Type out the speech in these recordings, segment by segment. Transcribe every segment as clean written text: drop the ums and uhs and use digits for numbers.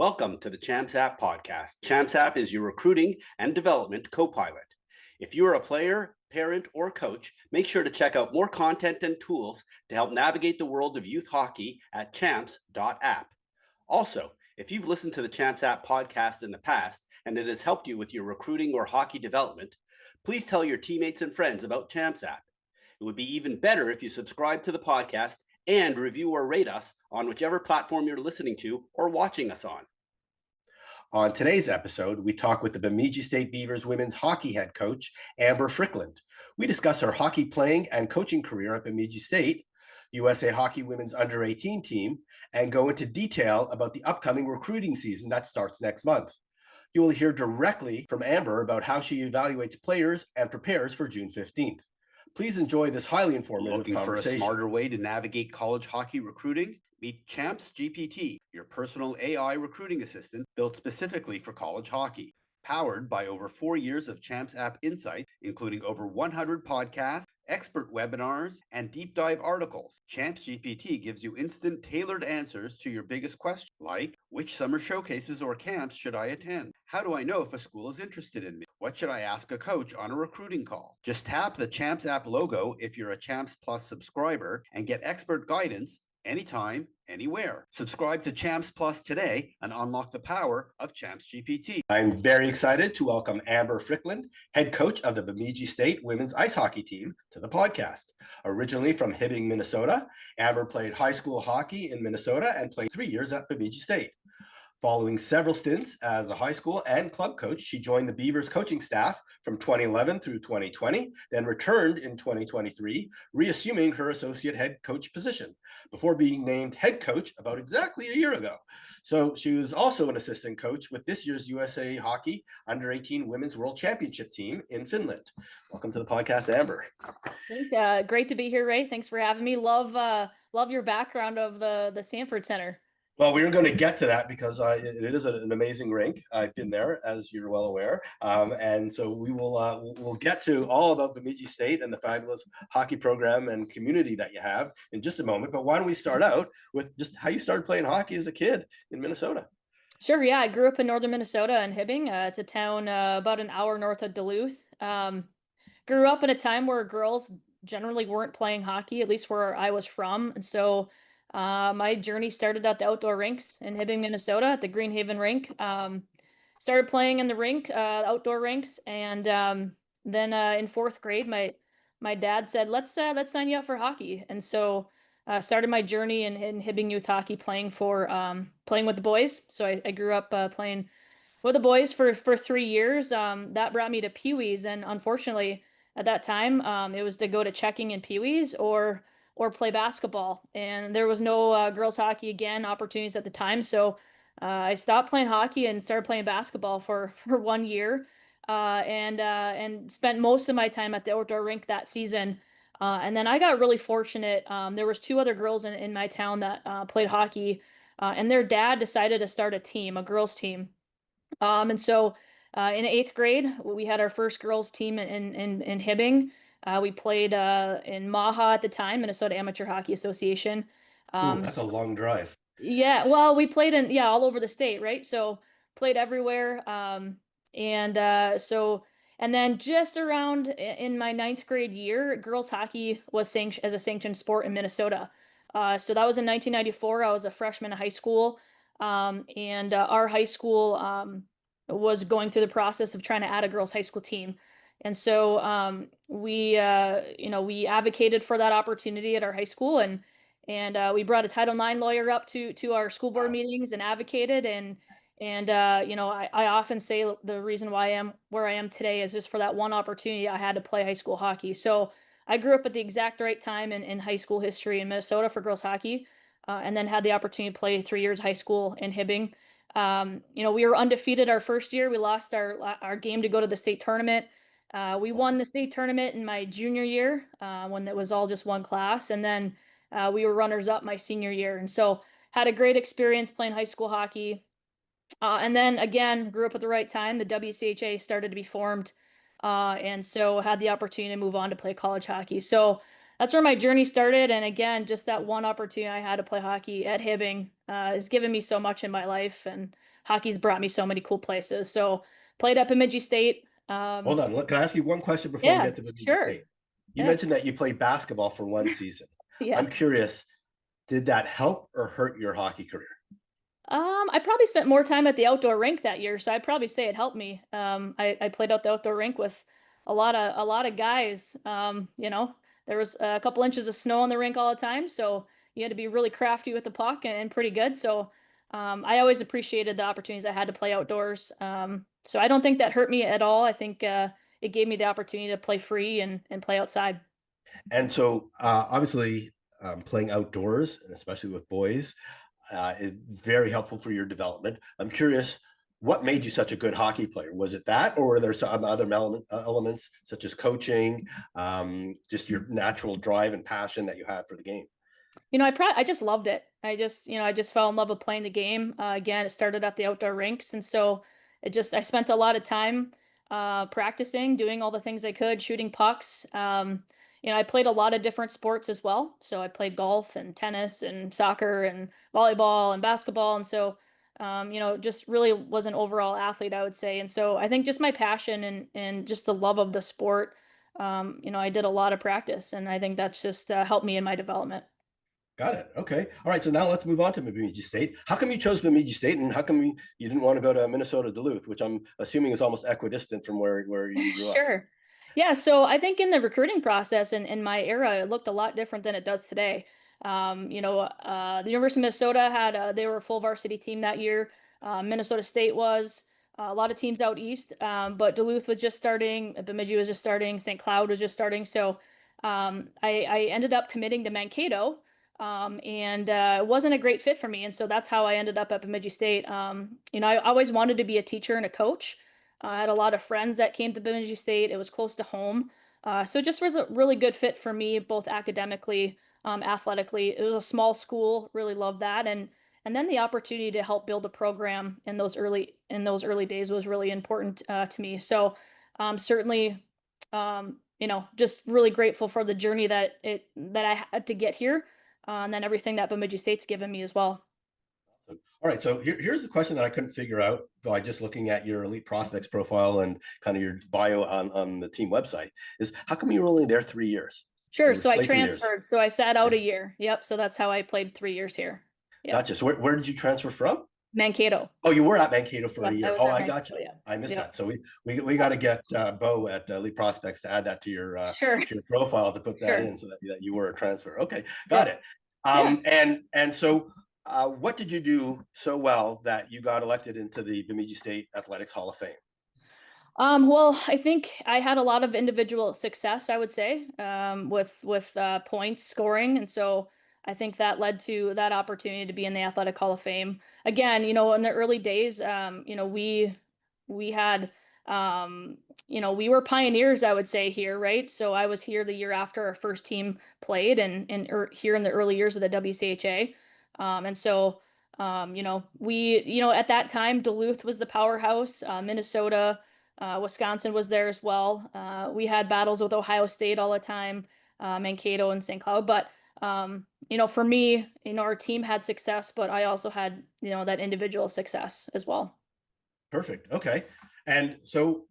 Welcome to the Champs App podcast. Champs App is your recruiting and development copilot. If you are a player, parent, or coach, make sure to check out more content and tools to help navigate the world of youth hockey at champs.app. Also, if you've listened to the Champs App podcast in the past and it has helped you with your recruiting or hockey development, please tell your teammates and friends about Champs App. It would be even better if you subscribe to the podcast and review or rate us on whichever platform you're listening to or watching us on. On today's episode, we talk with the Bemidji State Beavers women's hockey head coach, Amber Frykland. We discuss her hockey playing and coaching career at Bemidji State, USA Hockey Women's Under-18 team, and go into detail about the upcoming recruiting season that starts next month. You will hear directly from Amber about how she evaluates players and prepares for June 15th. Please enjoy this highly informative Looking conversation. for a smarter way to navigate college hockey recruiting? Meet Champs GPT, your personal AI recruiting assistant built specifically for college hockey. Powered by over 4 years of Champs App insight, including over 100 podcasts, expert webinars, and deep dive articles, Champs GPT gives you instant tailored answers to your biggest questions, like which summer showcases or camps should I attend? How do I know if a school is interested in me? What should I ask a coach on a recruiting call? Just tap the Champs App logo if you're a Champs Plus subscriber and get expert guidance anytime, anywhere. Subscribe to Champs Plus today and unlock the power of Champs GPT. I'm very excited to welcome Amber Frykland, head coach of the Bemidji State women's ice hockey team, to the podcast. Originally from Hibbing, Minnesota, Amber played high school hockey in Minnesota and played 3 years at Bemidji State. Following several stints as a high school and club coach, she joined the Beavers coaching staff from 2011 through 2020, then returned in 2023, reassuming her associate head coach position before being named head coach about exactly a year ago. So she was also an assistant coach with this year's USA Hockey Under-18 Women's World Championship team in Finland. Welcome to the podcast, Amber. Great to be here, Ray. Thanks for having me. Love your background of the Sanford Center. Well, we were going to get to that because it is an amazing rink. I've been there, as you're well aware, and so we'll get to all about Bemidji State and the fabulous hockey program and community that you have in just a moment. But why don't we start out with just how you started playing hockey as a kid in Minnesota? Sure. Yeah, I grew up in northern Minnesota in Hibbing. It's a town about an hour north of Duluth. Grew up in a time where girls generally weren't playing hockey, at least where I was from, and so. My journey started at the outdoor rinks in Hibbing, Minnesota, at the Greenhaven rink. Started playing in the rink, outdoor rinks, and then in fourth grade, my dad said, "Let's sign you up for hockey." And so started my journey in Hibbing youth hockey, playing with the boys. So I grew up playing with the boys for 3 years. That brought me to Pee Wees, and unfortunately, at that time, it was to go to checking in Pee Wees or play basketball. And there was no girls hockey opportunities at the time. So I stopped playing hockey and started playing basketball for 1 year, and spent most of my time at the outdoor rink that season. And then I got really fortunate. There was 2 other girls in my town that played hockey, and their dad decided to start a girls team. And so in 8th grade, we had our first girls team in Hibbing. We played in Maha at the time, Minnesota Amateur Hockey Association. Ooh, that's a long drive. Yeah, well, we played all over the state, right? So played everywhere. And then just around in my 9th grade year, girls hockey was sanctioned as a sanctioned sport in Minnesota. So that was in 1994. I was a freshman in high school, and our high school was going through the process of trying to add a girls high school team. And so we advocated for that opportunity at our high school, and we brought a Title IX lawyer up to our school board meetings and advocated. I often say the reason why I am where I am today is just for that one opportunity I had to play high school hockey. So I grew up at the exact right time in high school history in Minnesota for girls hockey, and then had the opportunity to play 3 years high school in Hibbing. We were undefeated our first year. We lost our game to go to the state tournament. We won the state tournament in my junior year, when it was all just one class. And then we were runners up my senior year. And so had a great experience playing high school hockey. And then again, grew up at the right time. The WCHA started to be formed. And so had the opportunity to move on to play college hockey. So that's where my journey started. And again, just that one opportunity I had to play hockey at Hibbing has given me so much in my life, and hockey's brought me so many cool places. So played at Bemidji State. Hold on. Can I ask you one question before we Yeah, get to Bemidji sure. State? You Yeah, mentioned that you played basketball for one season. yeah. I'm curious, did that help or hurt your hockey career? I probably spent more time at the outdoor rink that year, so I'd probably say it helped me. I played out the outdoor rink with a lot of guys. There was a couple inches of snow on the rink all the time, so you had to be really crafty with the puck and pretty good. So I always appreciated the opportunities I had to play outdoors. So I don't think that hurt me at all. I think it gave me the opportunity to play free and play outside. And so, obviously, playing outdoors, and especially with boys, is very helpful for your development. I'm curious, what made you such a good hockey player? Was it that, or were there some other elements such as coaching, just your natural drive and passion that you had for the game? I just loved it. I just fell in love with playing the game. Again, it started at the outdoor rinks, and so I spent a lot of time practicing, doing all the things I could, shooting pucks. I played a lot of different sports as well. So I played golf and tennis and soccer and volleyball and basketball, and so just really was an overall athlete, I would say. And so I think just my passion and just the love of the sport. I did a lot of practice, and I think that's just helped me in my development. Got it. Okay. All right. So now let's move on to Bemidji State. How come you chose Bemidji State, and how come you didn't want to go to Minnesota Duluth, which I'm assuming is almost equidistant from where you grew up? Sure. Yeah, so I think in the recruiting process in my era, it looked a lot different than it does today. The University of Minnesota they were a full varsity team that year. Minnesota State was a lot of teams out east, but Duluth was just starting, Bemidji was just starting, St. Cloud was just starting. So I ended up committing to Mankato, and it wasn't a great fit for me, and so that's how I ended up at Bemidji State. I always wanted to be a teacher and a coach. I had a lot of friends that came to Bemidji State. It was close to home. So it just was a really good fit for me, both academically, athletically. It was a small school, really loved that. And then the opportunity to help build a program in those early days was really important to me. So certainly just really grateful for the journey that I had to get here. And then everything that Bemidji State's given me as well. All right, so here's the question that I couldn't figure out by just looking at your elite prospects profile and kind of your bio on the team website is how come you were only there 3 years? Sure. Or So I played 3 years? transferred. So I sat out Yeah, a year. Yep. So that's how I played 3 years here. Yep. gotcha. So where did you transfer from? Mankato. Oh, you were at Mankato for a Yep, I year. was Oh, at I got Mankato. you. Yeah. I missed Yep. that. So we got to get Bo at Elite Prospects to add that Sure. to your profile to put that Sure. in so that you were a transfer. Okay, got Yep. it. Yeah. And so what did you do so well that you got elected into the Bemidji State Athletics Hall of Fame? Well, I think I had a lot of individual success, I would say, with points scoring, and so I think that led to that opportunity to be in the Athletic Hall of Fame. Again, in the early days, we had, we were pioneers, I would say here, right? So I was here the year after our first team played, and here in the early years of the WCHA, and so. At that time, Duluth was the powerhouse. Minnesota, Wisconsin was there as well. We had battles with Ohio State all the time, Mankato and St. Cloud. But for me, our team had success, but I also had that individual success as well. Perfect. Okay. And so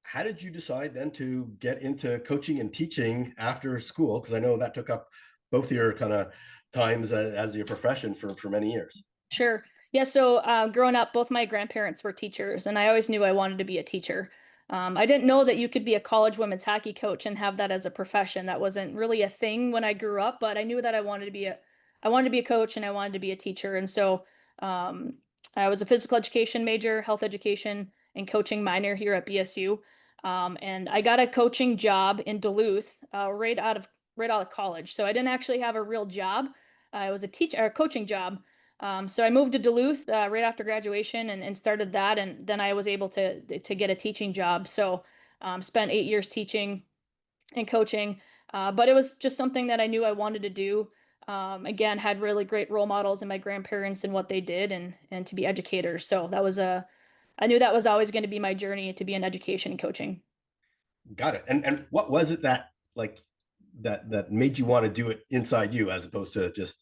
how did you decide then to get into coaching and teaching after school? Because I know that took up both your kind of times as your profession for many years. Sure. Yeah. So growing up, both my grandparents were teachers, and I always knew I wanted to be a teacher. I didn't know that you could be a college women's hockey coach and have that as a profession. That wasn't really a thing when I grew up, but I knew that I wanted to be a coach and I wanted to be a teacher. And so um, I was a physical education major, health education, and coaching minor here at BSU. And I got a coaching job in Duluth right out of college. So I didn't actually have a real job. It was a teach or a coaching job. So I moved to Duluth right after graduation and started that, and then I was able to get a teaching job. So spent 8 years teaching and coaching, but it was just something that I knew I wanted to do. Again, had really great role models in my grandparents and what they did, and to be educators. So I knew that was always going to be my journey to be in education and coaching. Got it. And what was it that like that made you want to do it inside you, as opposed to just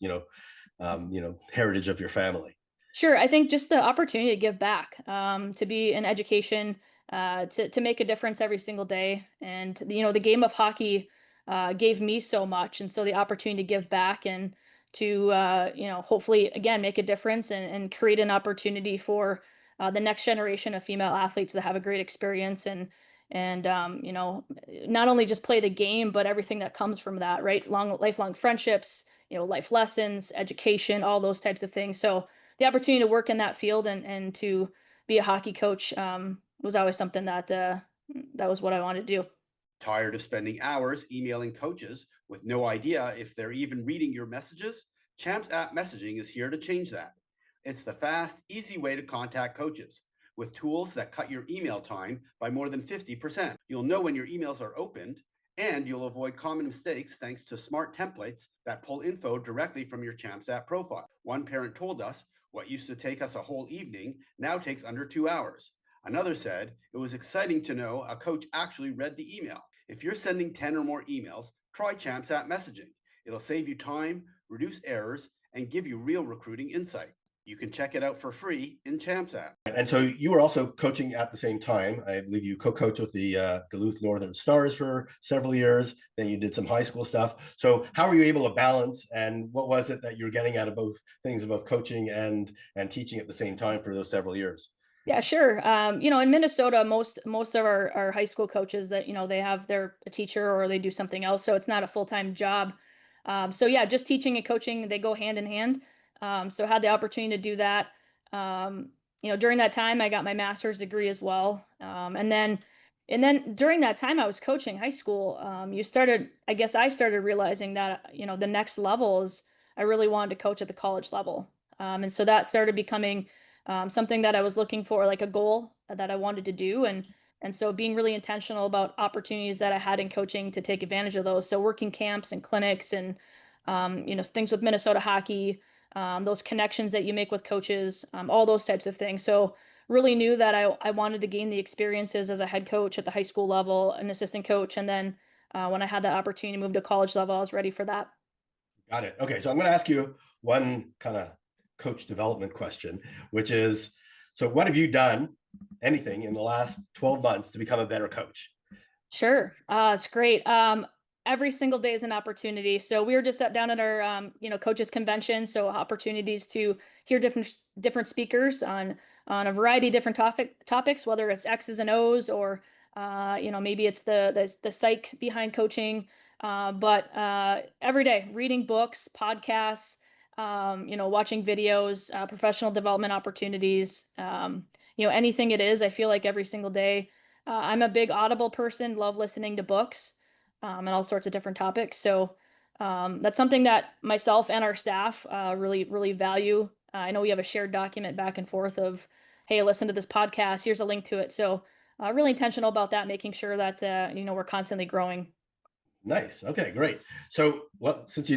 heritage of your family? Sure. I think just the opportunity to give back, to be in education, to make a difference every single day. And, the game of hockey gave me so much. And so the opportunity to give back and to, hopefully, again, make a difference and create an opportunity for the next generation of female athletes to have a great experience and not only just play the game, but everything that comes from that, right? Lifelong friendships, life lessons, education, all those types of things. So, the opportunity to work in that field and to be a hockey coach was always something that was what I wanted to do. Tired of spending hours emailing coaches with no idea if they're even reading your messages? Champs App Messaging is here to change that. It's the fast, easy way to contact coaches with tools that cut your email time by more than 50%. You'll know when your emails are opened, and you'll avoid common mistakes thanks to smart templates that pull info directly from your Champs App profile. One parent told us, "What used to take us a whole evening now takes under 2 hours." Another said, "It was exciting to know a coach actually read the email." If you're sending 10 or more emails, try Champs App Messaging. It'll save you time, reduce errors, and give you real recruiting insight. You can check it out for free in Champs App. And so you were also coaching at the same time. I believe you co-coached with the Duluth Northern Stars for several years. Then you did some high school stuff. So how were you able to balance, and what was it that you were getting out of both things, both coaching and teaching at the same time for those several years? Yeah, sure. In Minnesota, most of our high school coaches that they have their a teacher or they do something else, so it's not a full-time job. So yeah, just teaching and coaching, they go hand in hand. So I had the opportunity to do that. During that time, I got my master's degree as well. And then during that time I was coaching high school, I guess I started realizing that the next level is I really wanted to coach at the college level. And so that started becoming something that I was looking for, like a goal that I wanted to do. And so being really intentional about opportunities that I had in coaching to take advantage of those. So working camps and clinics and, things with Minnesota hockey, those connections that you make with coaches, all those types of things. So really knew that I wanted to gain the experiences as a head coach at the high school level, an assistant coach. And then when I had that opportunity to move to college level, I was ready for that. Got it. Okay, so I'm going to ask you one kind of coach development question, which is, so what have you done, anything in the last 12 months to become a better coach? Sure. It's great. Every single day is an opportunity. So we were just down at our, coaches convention. So opportunities to hear different speakers on a variety of different topics, whether it's X's and O's or, maybe it's the psych behind coaching. But every day, reading books, podcasts, watching videos, professional development opportunities, anything it is. I feel like every single day. I'm a big Audible person, love listening to books and all sorts of different topics. So that's something that myself and our staff really, really value. I know we have a shared document back and forth of, hey, listen to this podcast. Here's a link to it. So really intentional about that, making sure that we're constantly growing. Nice. Okay, great. So since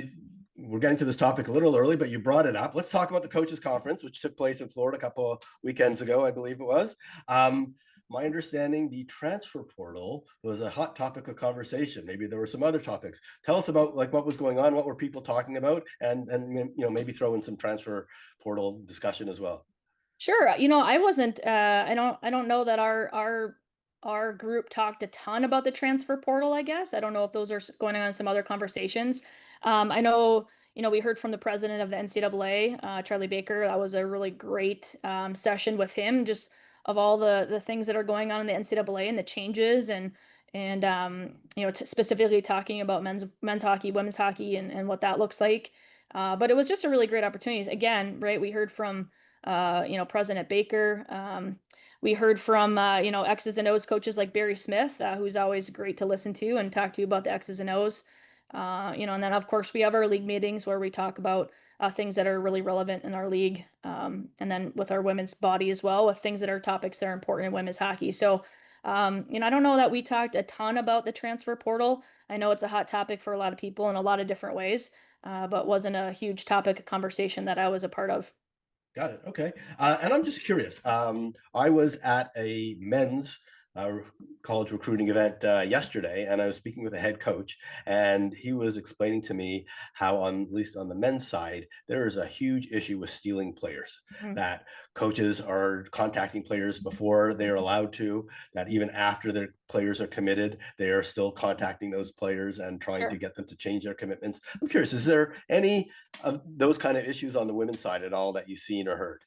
we're getting to this topic a little early, but you brought it up. Let's talk about the coaches conference, which took place in Florida a couple of weekends ago, I believe it was. My understanding, the transfer portal was a hot topic of conversation. Maybe there were some other topics. Tell us about what was going on, what were people talking about, and maybe throw in some transfer portal discussion as well. Sure. I wasn't. I don't know that our group talked a ton about the transfer portal. I guess I don't know if those are going on in some other conversations. I know. We heard from the president of the NCAA, Charlie Baker. That was a really great session with him. Just of all the things that are going on in the NCAA and the changes and specifically talking about men's hockey, women's hockey, and what that looks like. But it was just a really great opportunity. Again, right? We heard from President Baker. We heard from X's and O's coaches like Barry Smith, who's always great to listen to and talk to about the X's and O's. And then of course we have our league meetings where we talk about things that are really relevant in our league. And then with our women's body as well, with things that are topics that are important in women's hockey. So, I don't know that we talked a ton about the transfer portal. I know it's a hot topic for a lot of people in a lot of different ways, but wasn't a huge topic of conversation that I was a part of. Got it. Okay. And I'm just curious. I was at a men's college recruiting event yesterday, and I was speaking with a head coach, and he was explaining to me how, on at least on the men's side, there is a huge issue with stealing players. Mm. That coaches are contacting players before they are allowed to. That even after their players are committed, they are still contacting those players and trying to Sure. get them to change their commitments. I'm curious, is there any of those kind of issues on the women's side at all that you've seen or heard?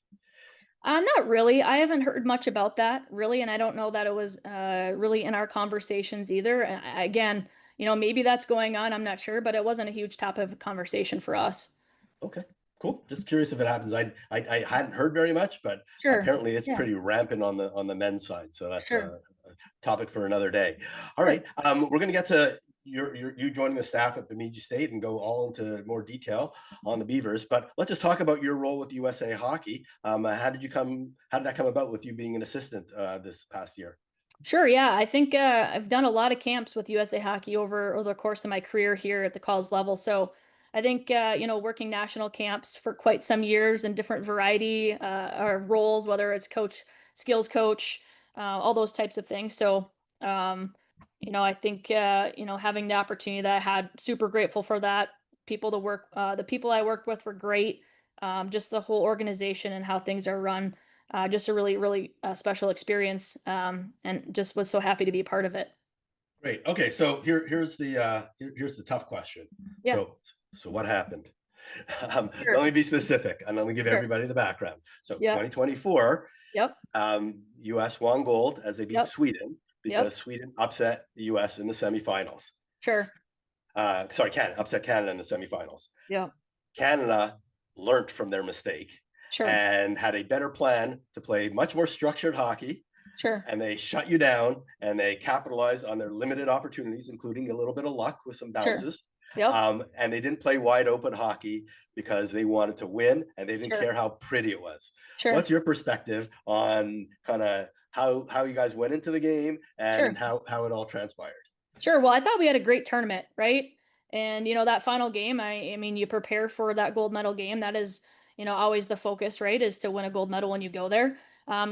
Not really. I haven't heard much about that really, and I don't know that it was really in our conversations either. Again, maybe that's going on. I'm not sure, but it wasn't a huge topic of conversation for us. Okay, cool. Just curious if it happens. I hadn't heard very much, but Sure. apparently it's Yeah. pretty rampant on the men's side. So that's Sure. a topic for another day. All right, we're going to get to you joining the staff at Bemidji State and go all into more detail on the Beavers. But let's just talk about your role with USA Hockey. How did that come about with you being an assistant this past year? Sure, yeah. I think I've done a lot of camps with USA Hockey over the course of my career here at the college level. So I think working national camps for quite some years in different variety roles, whether it's coach, skills coach, all those types of things. So um, I think having the opportunity that I had, super grateful for that. The people I worked with were great. Just the whole organization and how things are run, just a really, really special experience, and just was so happy to be a part of it. Great. Okay, so here's the tough question. Yeah, So what happened? sure, Let me be specific, and let me give sure. everybody the background. So Yeah, 2024, yep, US won gold as they beat yep, Sweden yep, because Sweden upset the US in the semifinals. sure, Sorry, Canada upset Canada in the semifinals. yeah, Canada learned from their mistake sure, and had a better plan to play much more structured hockey, sure, and they shut you down and they capitalized on their limited opportunities, including a little bit of luck with some sure, bounces. yep, And they didn't play wide open hockey because they wanted to win and they didn't sure, care how pretty it was. sure, What's your perspective on kind of how you guys went into the game and sure. how it all transpired? Sure. Well, I thought we had a great tournament, right? And that final game, I mean, you prepare for that gold medal game. That is, always the focus, right? Is to win a gold medal when you go there.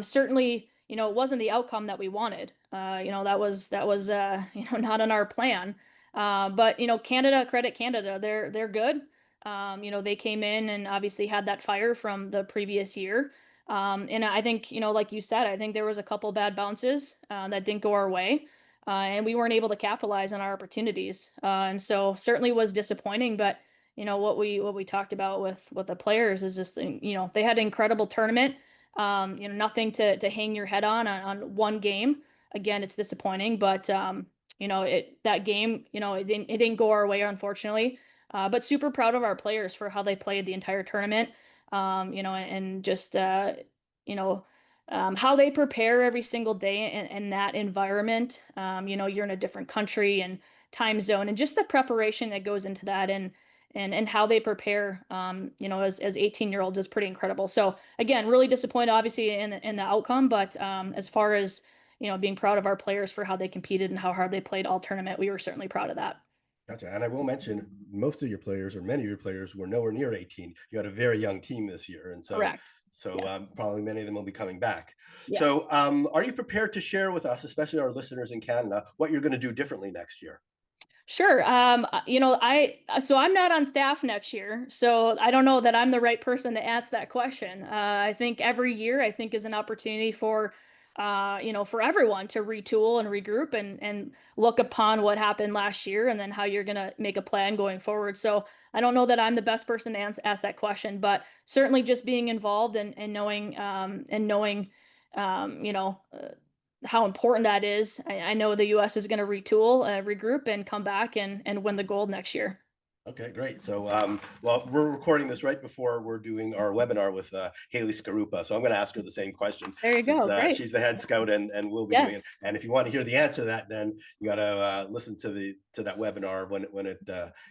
Certainly, it wasn't the outcome that we wanted. That was not in our plan. But Canada, credit Canada, they're good. They came in and obviously had that fire from the previous year. And I think, like you said, I think there was a couple bad bounces that didn't go our way, and we weren't able to capitalize on our opportunities. And so certainly was disappointing. But what we talked about with the players is just they had an incredible tournament. Nothing to hang your head on one game. Again, it's disappointing, but that game it didn't go our way, unfortunately. But super proud of our players for how they played the entire tournament. And just how they prepare every single day in that environment. You're in a different country and time zone, and just the preparation that goes into that, and how they prepare, as 18-year-olds is pretty incredible. So again, really disappointed, obviously, in the outcome, but as far as being proud of our players for how they competed and how hard they played all tournament, we were certainly proud of that. Gotcha. And I will mention most of your players or many of your players were nowhere near 18. You had a very young team this year. And Correct. so Yeah. probably many of them will be coming back. Yes. So are you prepared to share with us, especially our listeners in Canada, what you're going to do differently next year? Sure. I'm not on staff next year, so I don't know that I'm the right person to ask that question. I think every year, I think, is an opportunity for everyone to retool and regroup and look upon what happened last year and then how you're gonna make a plan going forward. So I don't know that I'm the best person to ask that question, but certainly just being involved and knowing, um, you know. Uh, how important that is. I know the US is going to retool, regroup, and come back and win the gold next year. Okay, great. So, well, we're recording this right before we're doing our webinar with Haley Skarupa. So I'm going to ask her the same question There you since go. Great. she's the head scout and we'll be doing it. Yes. And if you want to hear the answer to that, then you got to listen to that webinar when it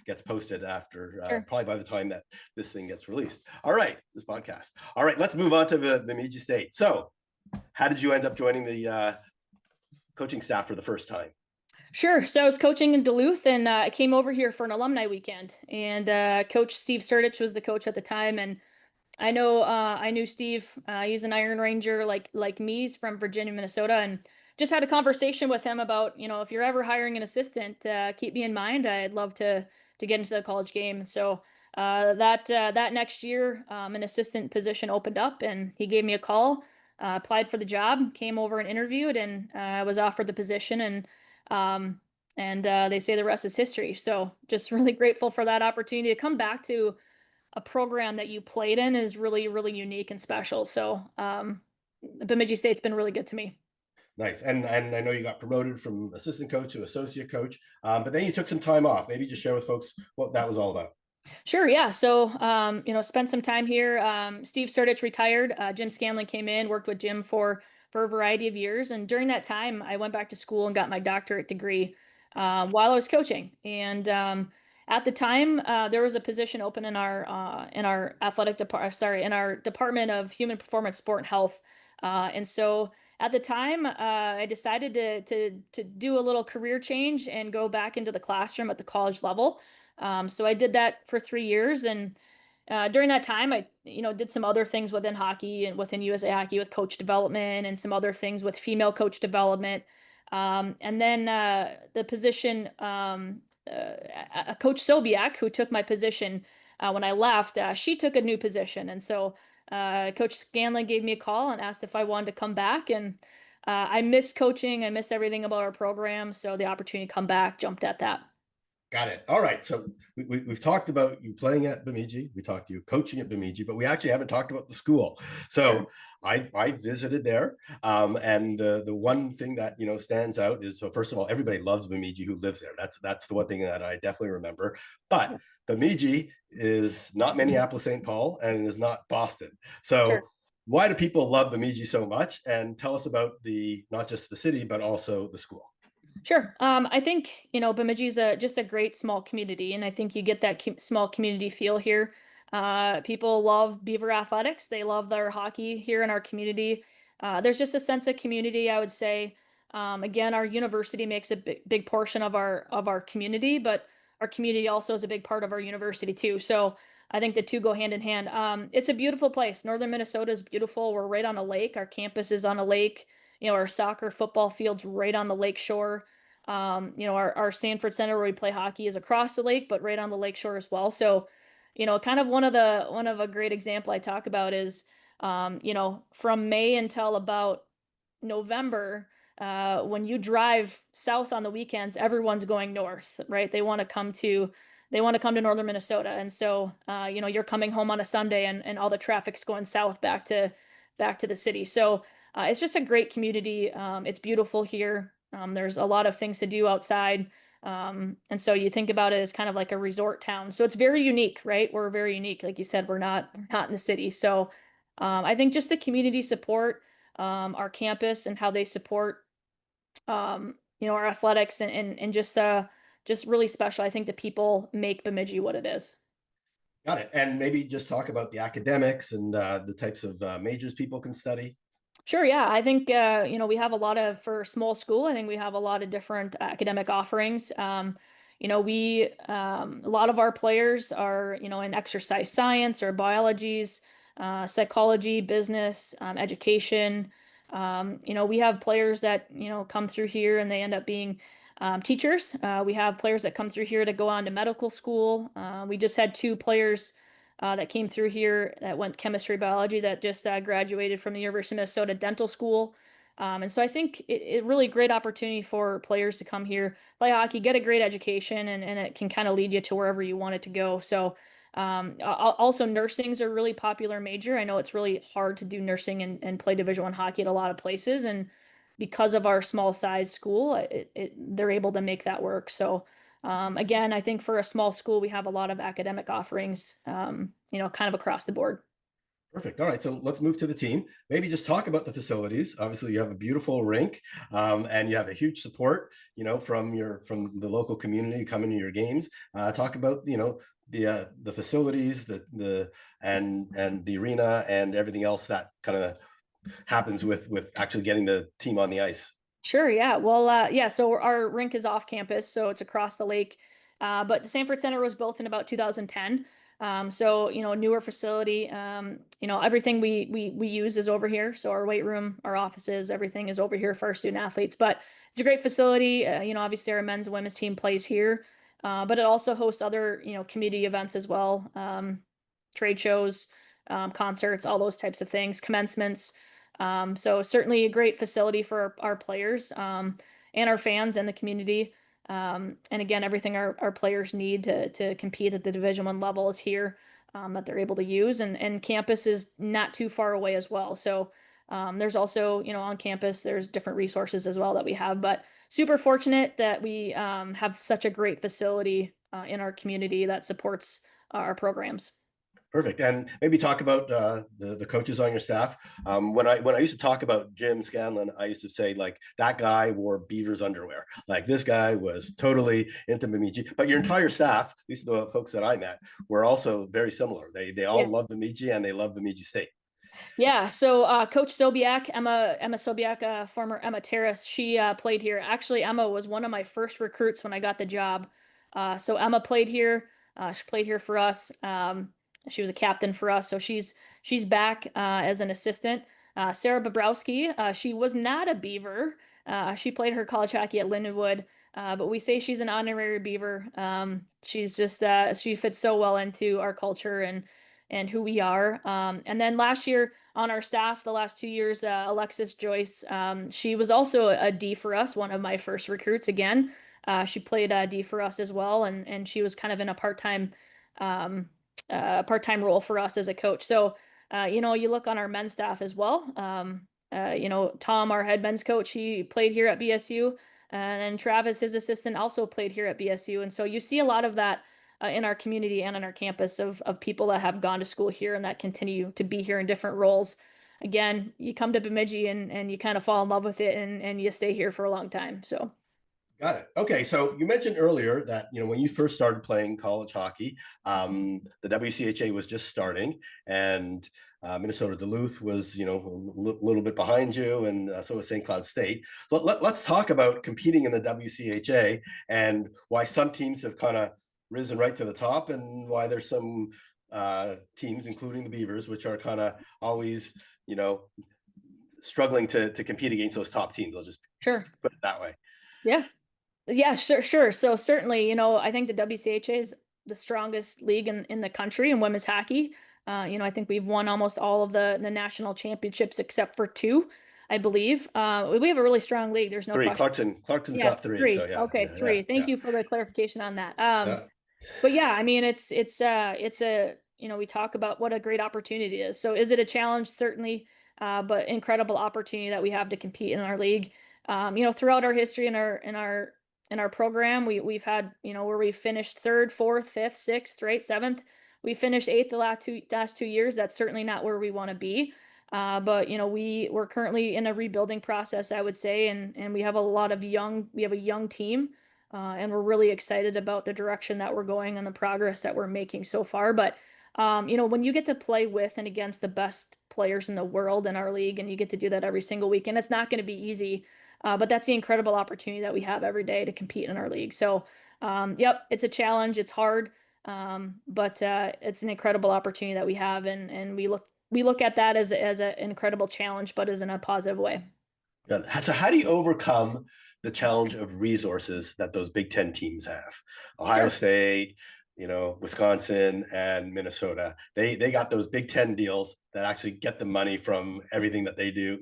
gets posted after, Sure. probably by the time that this thing gets released. All right, this podcast. All right, let's move on to the Bemidji State. So, how did you end up joining the coaching staff for the first time? Sure. So I was coaching in Duluth, and I came over here for an alumni weekend. And Coach Steve Sertich was the coach at the time, and I knew Steve. He's an Iron Ranger like me. He's from Virginia, Minnesota, and just had a conversation with him about, if you're ever hiring an assistant, keep me in mind. I'd love to get into the college game. So that next year, an assistant position opened up, and he gave me a call. Applied for the job, came over and interviewed, and was offered the position. And they say the rest is history. So just really grateful for that opportunity to come back to a program that you played in is really, really unique and special. So Bemidji State's been really good to me. Nice. And I know you got promoted from assistant coach to associate coach, but then you took some time off. Maybe just share with folks what that was all about. Sure, yeah. So, spent some time here. Steve Sturdich retired. Jim Scanlon came in, worked with Jim for a variety of years, and during that time, I went back to school and got my doctorate degree while I was coaching. And at the time, there was a position open in our athletic department. Sorry, in our Department of Human Performance, Sport, and Health. And so at the time, I decided to do a little career change and go back into the classroom at the college level. So I did that for 3 years, and during that time, I did some other things within hockey and within USA Hockey with coach development, and some other things with female coach development. And then the position, Coach Sobiak, who took my position when I left, she took a new position, and so Coach Scanlon gave me a call and asked if I wanted to come back. And I missed coaching, I missed everything about our program, so the opportunity to come back, jumped at that. Got it. All right. So we've talked about you playing at Bemidji. We talked to you coaching at Bemidji, but we actually haven't talked about the school. So I visited there, and the one thing that stands out is, so first of all, everybody loves Bemidji who lives there. That's the one thing that I definitely remember. But Bemidji is not Minneapolis, St. Paul, and is not Boston. So Sure. why do people love Bemidji so much? And tell us about not just the city, but also the school. Sure. I think, Bemidji is just a great small community, and I think you get that small community feel here. People love Beaver athletics. They love their hockey here in our community. There's just a sense of community, I would say. Again, our university makes a big portion of our community, but our community also is a big part of our university too. So I think the two go hand in hand. It's a beautiful place. Northern Minnesota is beautiful. We're right on a lake. Our campus is on a lake. Our soccer, football field's right on the lake shore. Our Sanford Center where we play hockey is across the lake, but right on the lake shore as well. So, kind of one of a great example I talk about is, from May until about November, when you drive south on the weekends, everyone's going north, right? They want to come to northern Minnesota. And so, you're coming home on a Sunday, and all the traffic's going south back to the city. So, it's just a great community. It's beautiful here. There's a lot of things to do outside. And so you think about it as kind of like a resort town. So it's very unique, right? We're very unique. Like you said, we're not in the city. So I think just the community support, our campus and how they support, our athletics, and just really special. I think the people make Bemidji what it is. Got it. And maybe just talk about the academics and the types of majors people can study. Sure, yeah. I think we have for small school, I think we have a lot of different academic offerings. A lot of our players are, in exercise science or biologies, psychology, business, education. We have players that, come through here and they end up being teachers. We have players that come through here to go on to medical school. We just had two players that came through here that went chemistry biology that just graduated from the University of Minnesota Dental School. And so I think it really great opportunity for players to come here, play hockey, get a great education, and it can kind of lead you to wherever you want it to go. So also nursing is a really popular major. I know it's really hard to do nursing and play Division I hockey at a lot of places. And because of our small size school, they're able to make that work. So again, I think for a small school, we have a lot of academic offerings, kind of across the board. Perfect. All right. So let's move to the team. Maybe just talk about the facilities. Obviously, you have a beautiful rink, and you have a huge support, from the local community coming to your games. Talk about, the facilities, and the arena and everything else that kind of happens with actually getting the team on the ice. Sure. Yeah. Well, yeah. So our rink is off campus, so it's across the lake. But the Sanford Center was built in about 2010. So, newer facility, everything we use is over here. So our weight room, our offices, everything is over here for our student athletes, but it's a great facility. Obviously our men's and women's team plays here, but it also hosts other, community events as well. Trade shows, concerts, all those types of things, commencements. So certainly a great facility for our players, and our fans and the community. And again, everything our players need to compete at the Division I level is here, that they're able to use, and campus is not too far away as well. So there's also, on campus, there's different resources as well that we have, but super fortunate that we have such a great facility in our community that supports our programs. Perfect. And maybe talk about the coaches on your staff. When I used to talk about Jim Scanlon, I used to say like that guy wore Beavers underwear. Like this guy was totally into Bemidji. But your entire staff, at least the folks that I met, were also very similar. They all love Bemidji and they love Bemidji State. Yeah, so Coach Sobiak, Emma Sobiak, former Emma Terrace, she played here. Actually, Emma was one of my first recruits when I got the job. So Emma played here. She played here for us. She was a captain for us, so she's back as an assistant. Sarah Bobrowski, she was not a Beaver. She played her college hockey at Lindenwood, but we say she's an honorary Beaver. She's just she fits so well into our culture and who we are. And then last year on our staff, the last 2 years, Alexis Joyce, she was also a D for us, one of my first recruits again. She played D for us as well, and she was kind of in a part-time role for us as a coach. So, you look on our men's staff as well. Tom, our head men's coach, he played here at BSU, and then Travis, his assistant, also played here at BSU. And so you see a lot of that in our community and on our campus of people that have gone to school here and that continue to be here in different roles. Again, you come to Bemidji and you kind of fall in love with it, and you stay here for a long time. So. Got it. Okay, so you mentioned earlier that when you first started playing college hockey, the WCHA was just starting, and Minnesota Duluth was a little bit behind you, and so was St. Cloud State. But let's talk about competing in the WCHA and why some teams have kind of risen right to the top, and why there's some teams, including the Beavers, which are kind of always struggling to compete against those top teams. I'll just Sure. put it that way. Yeah, sure. So certainly, I think the WCHA is the strongest league in the country in women's hockey. I think we've won almost all of the national championships except for 2, I believe. We have a really strong league. There's no 3. question. Clarkson's Yeah, got 3. 3. So yeah. Okay, 3. Thank you for the clarification on that. But yeah, I mean, it's a we talk about what a great opportunity it is. So is it a challenge? Certainly, but incredible opportunity that we have to compete in our league. Throughout our history in our program, we've had where we finished 3rd, 4th, 5th, 6th, right, 7th. We finished 8th the last two years. That's certainly not where we want to be. But we're currently in a rebuilding process, I would say, and we have a young team, and we're really excited about the direction that we're going and the progress that we're making so far. But when you get to play with and against the best players in the world in our league, and you get to do that every single week, and it's not going to be easy. But that's the incredible opportunity that we have every day to compete in our league. So, yep, it's a challenge. It's hard, but it's an incredible opportunity that we have, and we look at that as an incredible challenge, but as in a positive way. Good. So how do you overcome the challenge of resources that those Big Ten teams have? Ohio State, Wisconsin and Minnesota, they got those Big Ten deals that actually get the money from everything that they do,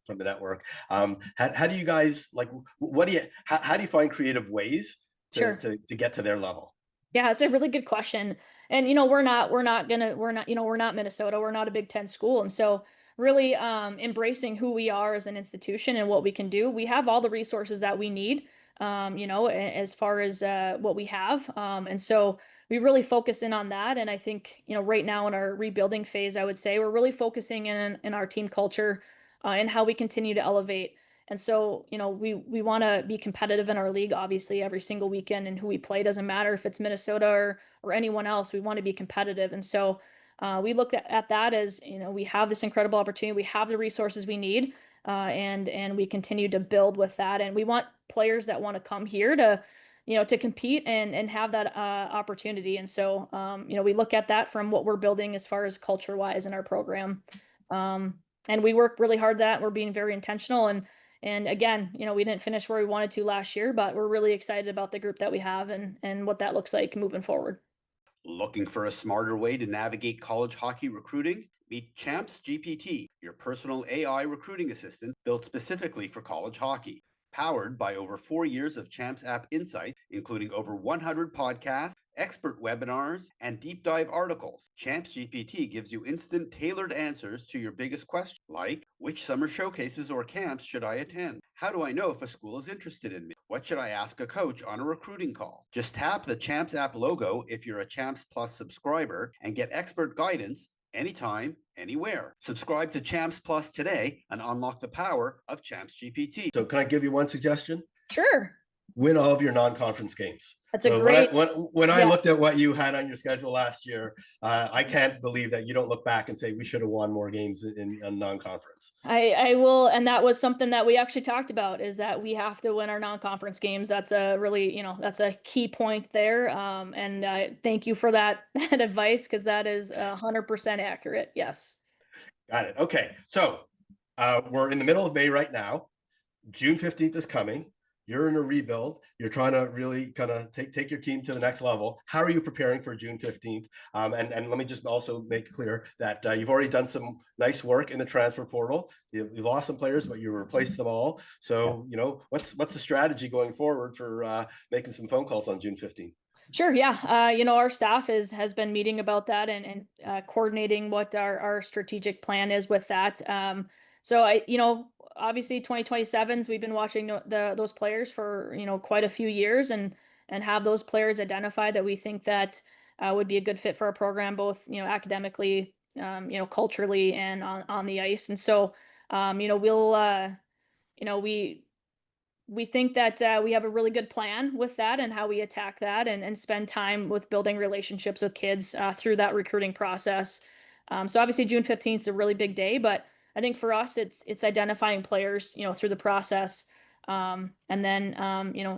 from the network. How do you guys how do you find creative ways to get to their level? Yeah, it's a really good question. And we're not Minnesota. We're not a Big Ten school. And so really embracing who we are as an institution and what we can do. We have all the resources that we need, as far as what we have. And so we really focus in on that. And I think, right now in our rebuilding phase, I would say we're really focusing in our team culture and how we continue to elevate. And so, we want to be competitive in our league, obviously, every single weekend, and who we play doesn't matter if it's Minnesota or anyone else. We want to be competitive. And so we look at that as, we have this incredible opportunity. We have the resources we need, and we continue to build with that. And we want players that want to come here to compete and have that opportunity. And so, we look at that from what we're building as far as culture wise in our program. And we work really hard at that. We're being very intentional. And again, we didn't finish where we wanted to last year, but we're really excited about the group that we have and what that looks like moving forward. Looking for a smarter way to navigate college hockey recruiting? Meet Champs GPT, your personal AI recruiting assistant built specifically for college hockey. Powered by over 4 years of Champs app insight, including over 100 podcasts, expert webinars, and deep dive articles, Champs GPT gives you instant tailored answers to your biggest questions, like which summer showcases or camps should I attend? How do I know if a school is interested in me? What should I ask a coach on a recruiting call? Just tap the Champs app logo if you're a Champs Plus subscriber and get expert guidance anytime, anywhere. Subscribe to Champs Plus today and unlock the power of Champs GPT. So can I give you one suggestion? Sure. Win all of your non-conference games. That's a great. When I looked at what you had on your schedule last year, I can't believe that you don't look back and say we should have won more games in non-conference. I will, and that was something that we actually talked about, is that we have to win our non-conference games. That's a really, that's a key point there. And I thank you for that advice, because that is 100% accurate. Yes. Got it. Okay, so we're in the middle of May right now. June 15th is coming. You're in a rebuild. You're trying to really kind of take your team to the next level. How are you preparing for June 15th? And let me just also make clear that you've already done some nice work in the transfer portal. You've lost some players, but you replaced them all. So, what's the strategy going forward for making some phone calls on June 15th? Sure. Yeah. Our staff has been meeting about that and coordinating what our strategic plan is with that. So obviously 2027s, we've been watching those players for, quite a few years and have those players identified that we think that would be a good fit for our program, both, academically, culturally and on the ice. And so, we think that we have a really good plan with that and how we attack that and spend time with building relationships with kids through that recruiting process. So obviously June 15th is a really big day, but I think for us, it's identifying players, through the process, and then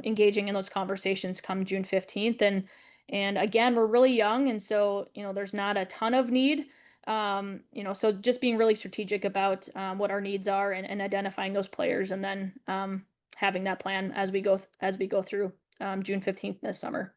engaging in those conversations come June 15th. And again, we're really young, and so there's not a ton of need. So just being really strategic about what our needs are and identifying those players, and then having that plan as we go through June 15th this summer.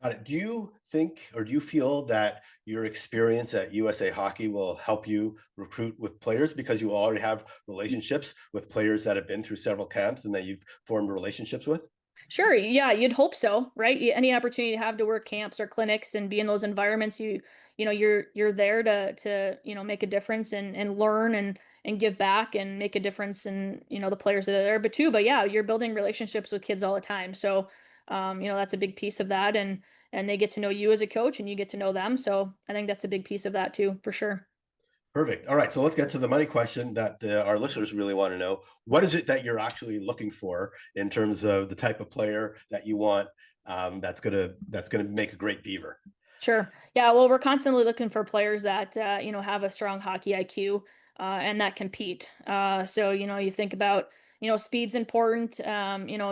Got it. Do you think, or do you feel that your experience at USA Hockey will help you recruit with players because you already have relationships with players that have been through several camps and that you've formed relationships with? Sure. Yeah, you'd hope so, right? Any opportunity to have to work camps or clinics and be in those environments, you're there to make a difference and learn and give back and make a difference in the players that are there. But yeah, you're building relationships with kids all the time. So that's a big piece of that, and they get to know you as a coach and you get to know them. So I think that's a big piece of that too, for sure. Perfect. All right. So let's get to the money question that our listeners really want to know. What is it that you're actually looking for in terms of the type of player that you want that's gonna make a great Beaver? Sure. Yeah. Well, we're constantly looking for players that have a strong hockey IQ and that compete. So you think about speed's important.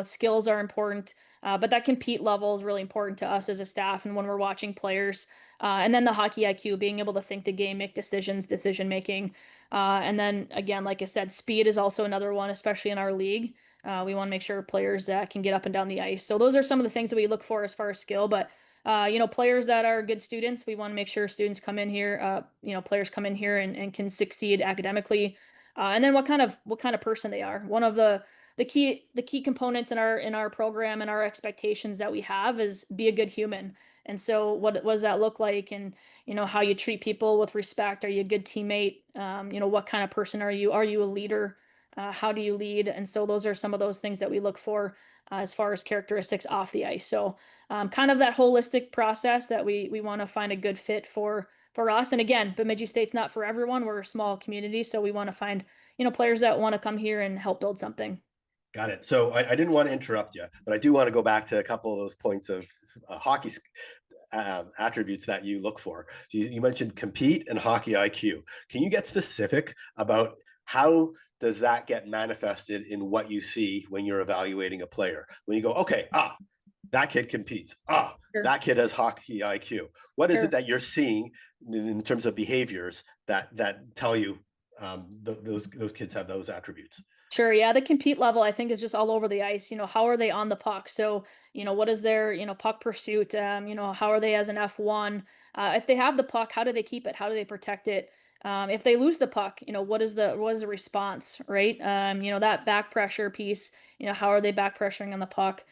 Skills are important, but that compete level is really important to us as a staff and when we're watching players. And then the hockey IQ, being able to think the game, make decisions, decision making. And then again, like I said, speed is also another one, especially in our league. We want to make sure players can get up and down the ice. So those are some of the things that we look for as far as skill. But players that are good students, we want to make sure students come in here, players come in here and can succeed academically. And then what kind of person they are. One of the key components in our program and our expectations that we have is be a good human. And so what does that look like? And how you treat people with respect. Are you a good teammate? What kind of person are you? Are you a leader? How do you lead? And so those are some of those things that we look for as far as characteristics off the ice. So kind of that holistic process that we want to find a good fit for us. And again, Bemidji State's not for everyone. We're a small community, so we want to find players that want to come here and help build something. Got it. So I didn't want to interrupt you, but I do want to go back to a couple of those points of hockey attributes that you look for. You mentioned compete and hockey IQ. Can you get specific about how does that get manifested in what you see when you're evaluating a player? When you go, okay, that kid competes. Sure. That kid has hockey IQ. What is Sure. it that you're seeing in terms of behaviors that tell you those kids have those attributes? Sure, yeah, the compete level I think is just all over the ice. How are they on the puck? So, what is their, puck pursuit? How are they as an F1? If they have the puck, how do they keep it? How do they protect it? If they lose the puck, what is the response, right? That back pressure piece, how are they back pressuring on the puck?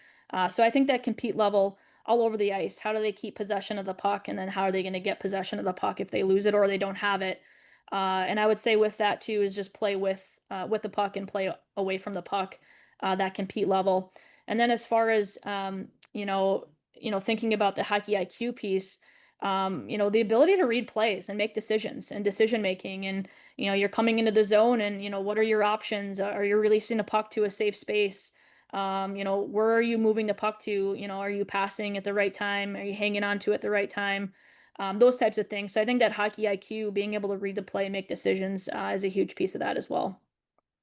So I think that compete level all over the ice. How do they keep possession of the puck? And then how are they going to get possession of the puck if they lose it or they don't have it? And I would say with that too is just play with the puck and play away from the puck, that compete level. And then as far as thinking about the hockey IQ piece, the ability to read plays and make decisions and decision making, and you're coming into the zone, and what are your options? Are you releasing the puck to a safe space? Where are you moving the puck to? Are you passing at the right time? Are you hanging on to it at the right time? Those types of things. So I think that hockey IQ, being able to read the play and make decisions, is a huge piece of that as well.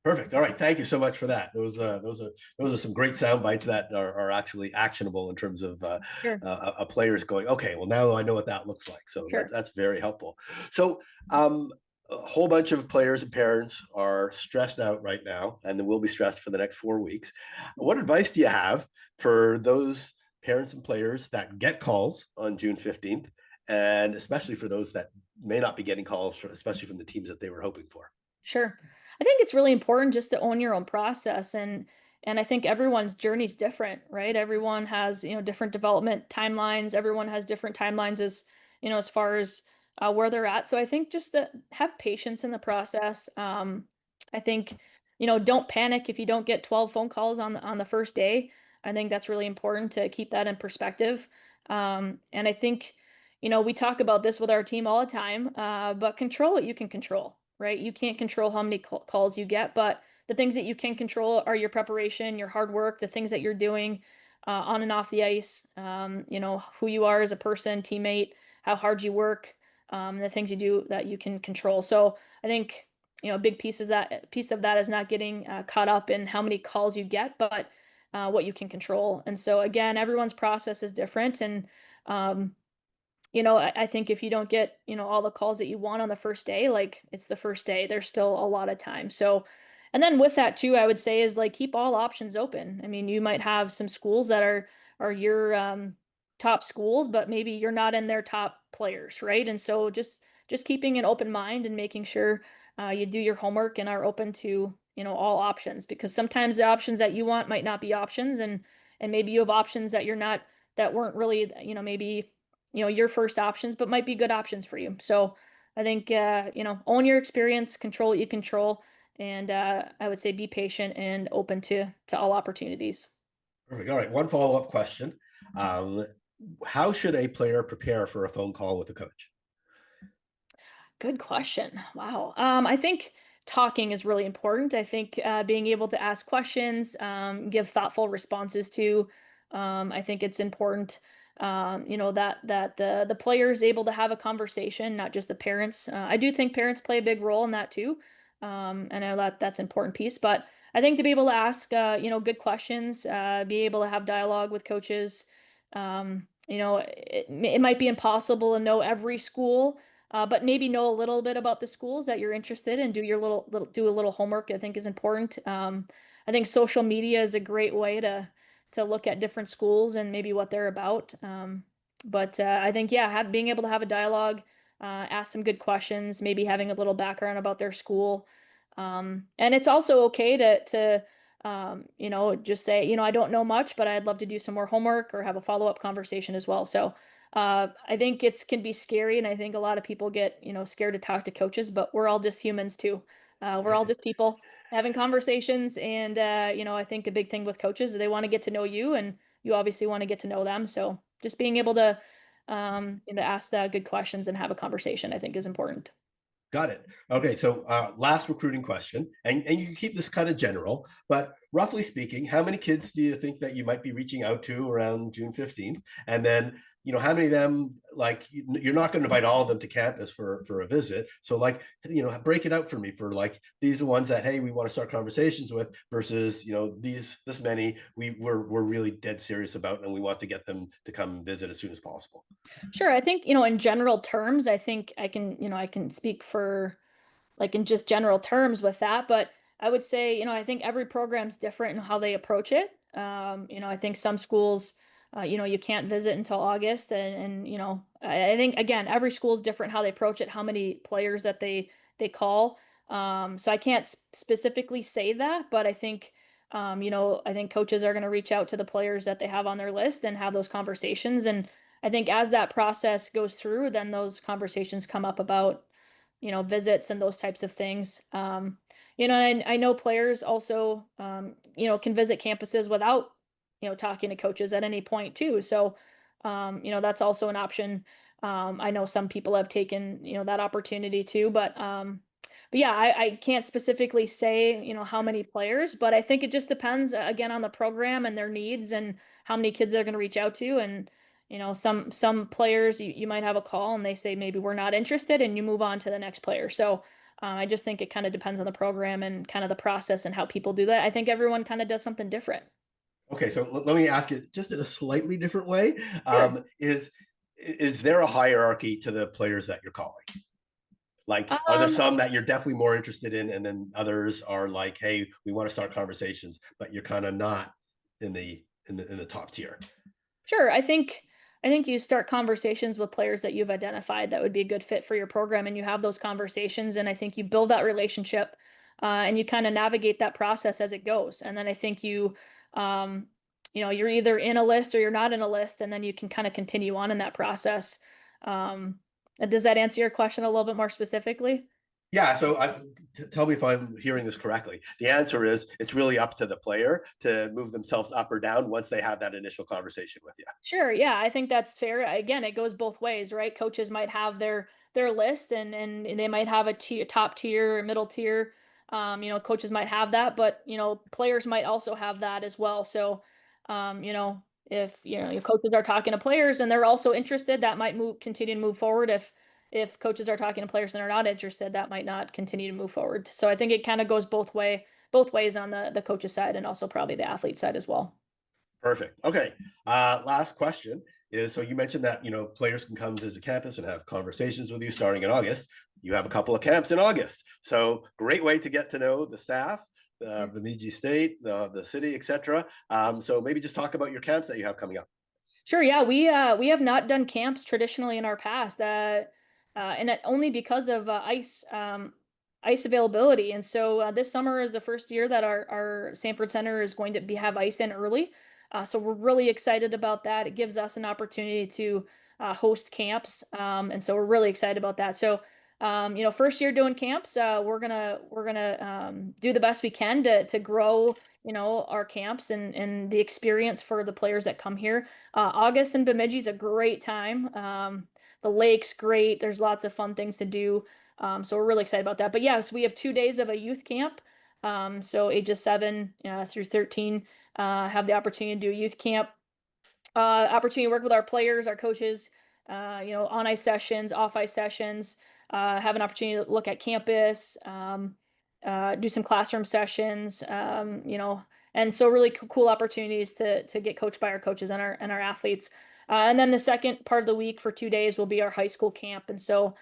Perfect. All right. Thank you so much for that. Those are some great sound bites that are actually actionable in terms of Sure. a player's going, okay, well, now I know what that looks like. So Sure. that's very helpful. So a whole bunch of players and parents are stressed out right now, and they will be stressed for the next 4 weeks. What advice do you have for those parents and players that get calls on June 15th, and especially for those that may not be getting calls, especially from the teams that they were hoping for? Sure. I think it's really important just to own your own process, and I think everyone's journey is different, right? Everyone has, different development timelines. Everyone has different timelines as far as where they're at. So I think just to have patience in the process. I think, don't panic if you don't get 12 phone calls on the first day. I think that's really important to keep that in perspective. And I think, we talk about this with our team all the time, but control what you can control, right? You can't control how many calls you get, but the things that you can control are your preparation, your hard work, the things that you're doing on and off the ice, who you are as a person, teammate, how hard you work, the things you do that you can control. So I think, a big piece of that is not getting caught up in how many calls you get, but what you can control. And so again, everyone's process is different. And um, I think if you don't get, all the calls that you want on the first day, like it's the first day, there's still a lot of time. So, and then with that too, I would say is like keep all options open. I mean, you might have some schools that are your top schools, but maybe you're not in their top players, right? And so just keeping an open mind and making sure you do your homework and are open to all options, because sometimes the options that you want might not be options, and maybe you have options that that weren't really maybe your first options, but might be good options for you. So I think, own your experience, control what you control. And I would say be patient and open to all opportunities. Perfect. All right. One follow-up question. Um, how should a player prepare for a phone call with a coach? Good question. Wow. I think talking is really important. I think being able to ask questions, give thoughtful responses to. I think it's important. That the player is able to have a conversation, not just the parents. I do think parents play a big role in that too. I know that that's an important piece, but I think to be able to ask, good questions, be able to have dialogue with coaches. It might be impossible to know every school, but maybe know a little bit about the schools that you're interested in. Do your do a little homework. I think is important. I think social media is a great way to look at different schools and maybe what they're about. But I think yeah, being able to have a dialogue, ask some good questions, maybe having a little background about their school, and it's also okay to just say, I don't know much, but I'd love to do some more homework or have a follow up conversation as well. So I think it's can be scary, and I think a lot of people get scared to talk to coaches, but we're all just humans too. We're all just people having conversations, and I think a big thing with coaches is they want to get to know you, and you obviously want to get to know them. So just being able to ask good questions and have a conversation, I think, is important. Got it. Okay, so last recruiting question, and you can keep this kind of general, but roughly speaking, how many kids do you think that you might be reaching out to around June 15th? And then how many of them, like, you're not going to invite all of them to campus for a visit. So like, break it out for me for like, these are ones that, hey, we want to start conversations with versus, this many we're really dead serious about and we want to get them to come visit as soon as possible. Sure. I think, in general terms, I think I can speak for like in just general terms with that, but I would say, I think every program's different in how they approach it. I think some schools, you can't visit until August, and I think again, every school is different how they approach it, how many players that they call. So I can't specifically say that, but I think, I think coaches are going to reach out to the players that they have on their list and have those conversations. And I think as that process goes through, then those conversations come up about, visits and those types of things. I know players also, can visit campuses without, talking to coaches at any point too. So, that's also an option. I know some people have taken, that opportunity too, but yeah, I can't specifically say, how many players, but I think it just depends again on the program and their needs and how many kids they're going to reach out to. And some players you might have a call and they say maybe we're not interested and you move on to the next player. So I just think it kind of depends on the program and kind of the process and how people do that. I think everyone kind of does something different. Okay, so let me ask it just in a slightly different way. Sure. Is there a hierarchy to the players that you're calling? Like, are there some that you're definitely more interested in, and then others are like, hey, we want to start conversations, but you're kind of not in the top tier? Sure. I think you start conversations with players that you've identified that would be a good fit for your program, and you have those conversations, and I think you build that relationship, and you kind of navigate that process as it goes. And then I think um, you're either in a list or you're not in a list, and then you can kind of continue on in that process. Um, does that answer your question a little bit more specifically? Yeah, so tell me if I'm hearing this correctly. The answer is it's really up to the player to move themselves up or down once they have that initial conversation with you. Sure, yeah, I think that's fair. Again, it goes both ways, right? Coaches might have their list, and they might have a top tier, middle tier. Coaches might have that, but players might also have that as well. So, if your coaches are talking to players and they're also interested, that might continue to move forward. If coaches are talking to players and are not interested, that might not continue to move forward. So I think it kind of goes both ways on the coach's side and also probably the athlete side as well. Perfect. Okay. Last question is, so you mentioned that, players can come visit campus and have conversations with you starting in August. You have a couple of camps in August. So great way to get to know the staff, the Bemidji State, the city, etc. So maybe just talk about your camps that you have coming up. Sure. Yeah, we have not done camps traditionally in our past, only because of ice availability. And so this summer is the first year that our Sanford Center is going to have ice in early. So we're really excited about that. It gives us an opportunity to host camps, and so we're really excited about that. So first year doing camps, we're gonna do the best we can to grow our camps and the experience for the players that come here. August in Bemidji is a great time. The lake's great. There's lots of fun things to do. So we're really excited about that. But yes, we have 2 days of a youth camp. So ages 7 through 13 have the opportunity to do a youth camp. Opportunity to work with our players, our coaches, on ice sessions, off ice sessions, have an opportunity to look at campus, do some classroom sessions, and so really cool opportunities to get coached by our coaches and our athletes. And then the second part of the week for 2 days will be our high school camp. And so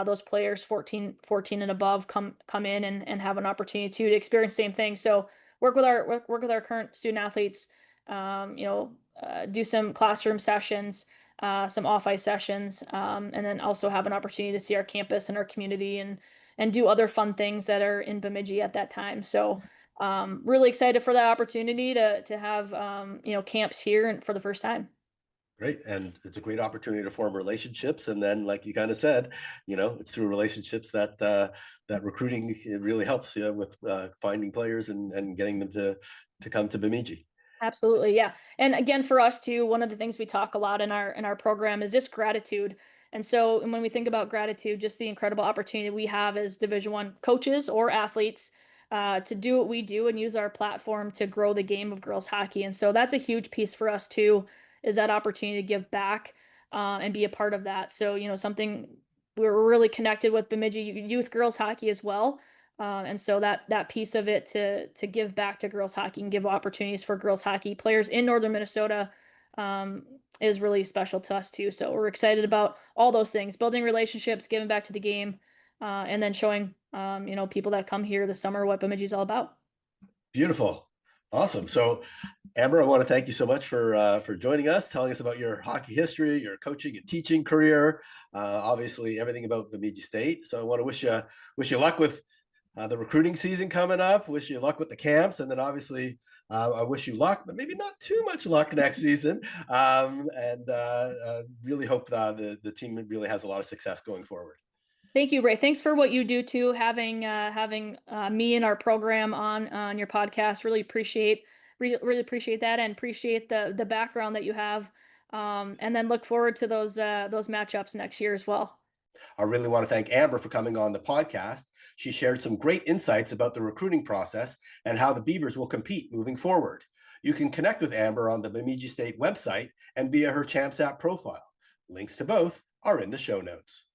those players 14 and above come in and have an opportunity to experience the same thing. So work with our current student athletes, do some classroom sessions, some off-ice sessions, and then also have an opportunity to see our campus and our community and do other fun things that are in Bemidji at that time. So really excited for that opportunity to have camps here and for the first time. Great. And it's a great opportunity to form relationships. And then, like you kind of said, it's through relationships that that recruiting, it really helps with finding players and getting them to come to Bemidji. Absolutely, yeah. And again, for us too, one of the things we talk a lot in our program is just gratitude. And when we think about gratitude, just the incredible opportunity we have as Division I coaches or athletes to do what we do and use our platform to grow the game of girls hockey. And so that's a huge piece for us too, is that opportunity to give back. and be a part of that. So, something we're really connected with Bemidji youth girls hockey as well. And so that piece of it to give back to girls hockey and give opportunities for girls hockey players in northern Minnesota is really special to us too. So we're excited about all those things: building relationships, giving back to the game, and then showing people that come here this summer what Bemidji is all about. Beautiful. Awesome. So, Amber, I want to thank you so much for joining us, telling us about your hockey history, your coaching and teaching career, obviously everything about Bemidji State. So I want to wish you luck with the recruiting season coming up. Wish you luck with the camps, and then obviously I wish you luck, but maybe not too much luck next season. And really hope the team really has a lot of success going forward. Thank you, Ray. Thanks for what you do too. Having me and our program on your podcast. Really appreciate that, and appreciate the background that you have. And then look forward to those matchups next year as well. I really want to thank Amber for coming on the podcast. She shared some great insights about the recruiting process and how the Beavers will compete moving forward. You can connect with Amber on the Bemidji State website and via her Champs app profile. Links to both are in the show notes.